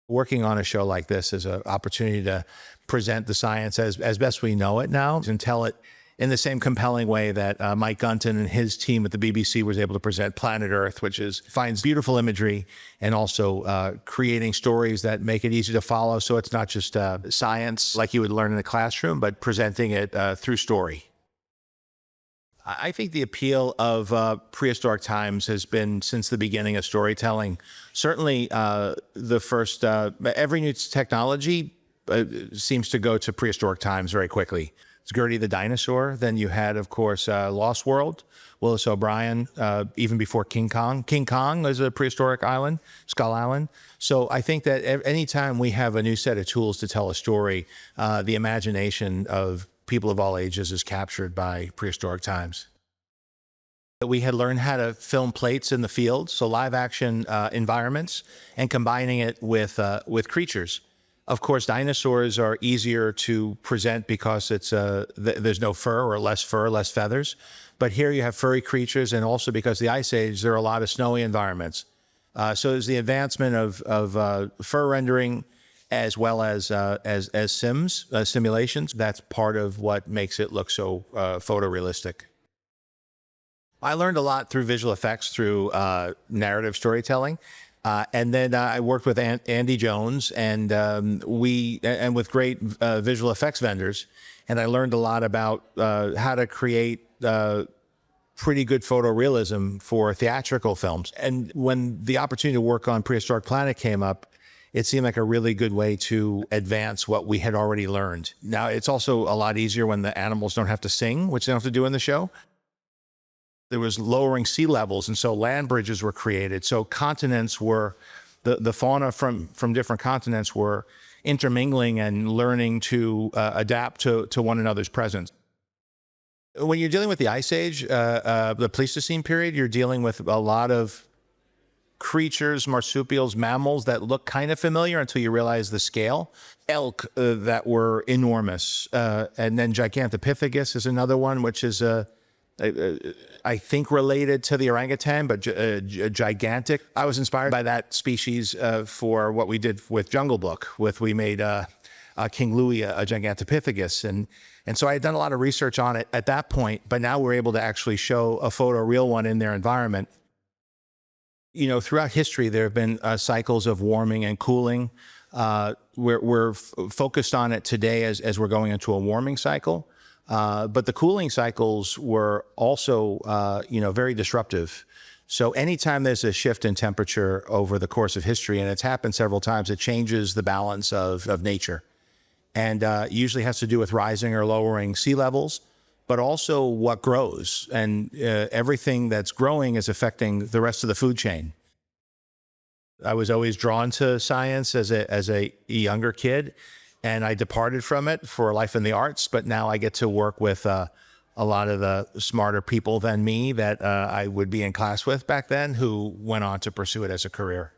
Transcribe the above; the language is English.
Working on a show like this is an opportunity to present the science as best we know it now and tell it in the same compelling way that Mike Gunton and his team at the BBC was able to present Planet Earth, which finds beautiful imagery and also creating stories that make it easy to follow. So it's not just science like you would learn in the classroom, but presenting it through story. I think the appeal of prehistoric times has been since the beginning of storytelling. Certainly the first, every new technology seems to go to prehistoric times very quickly. It's Gertie the dinosaur. Then you had, of course, Lost World, Willis O'Brien, even before King Kong. King Kong was a prehistoric island, Skull Island. So I think that anytime we have a new set of tools to tell a story, the imagination of people of all ages is captured by prehistoric times. We had learned how to film plates in the field, so live action environments, and combining it with creatures. Of course, dinosaurs are easier to present because there's no fur or less feathers. But here you have furry creatures, and also because the Ice Age, there are a lot of snowy environments. So there's the advancement of fur rendering as well as simulations. That's part of what makes it look so photorealistic. I learned a lot through visual effects, through narrative storytelling. And then I worked with Andy Jones and with great visual effects vendors. And I learned a lot about how to create pretty good photorealism for theatrical films. And when the opportunity to work on Prehistoric Planet came up, it seemed like a really good way to advance what we had already learned. Now, it's also a lot easier when the animals don't have to sing, which they don't have to do in the show. There was lowering sea levels, and so land bridges were created. So continents were, the fauna from different continents were intermingling and learning to adapt to one another's presence. When you're dealing with the Ice Age, the Pleistocene period, you're dealing with a lot of creatures, marsupials, mammals that look kind of familiar until you realize the scale. Elk that were enormous. And then Gigantopithecus is another one, which is I think related to the orangutan, but gigantic. I was inspired by that species for what we did with Jungle Book. We made King Louis a Gigantopithecus. And so I had done a lot of research on it at that point, but now we're able to actually show a photoreal one in their environment. You know, throughout history, there have been cycles of warming and cooling. We're focused on it today as we're going into a warming cycle. But the cooling cycles were also, very disruptive. So anytime there's a shift in temperature over the course of history, and it's happened several times, it changes the balance of nature. And usually has to do with rising or lowering sea levels, but also what grows. And everything that's growing is affecting the rest of the food chain. I was always drawn to science as a younger kid. And I departed from it for life in the arts, but now I get to work with a lot of the smarter people than me that I would be in class with back then who went on to pursue it as a career.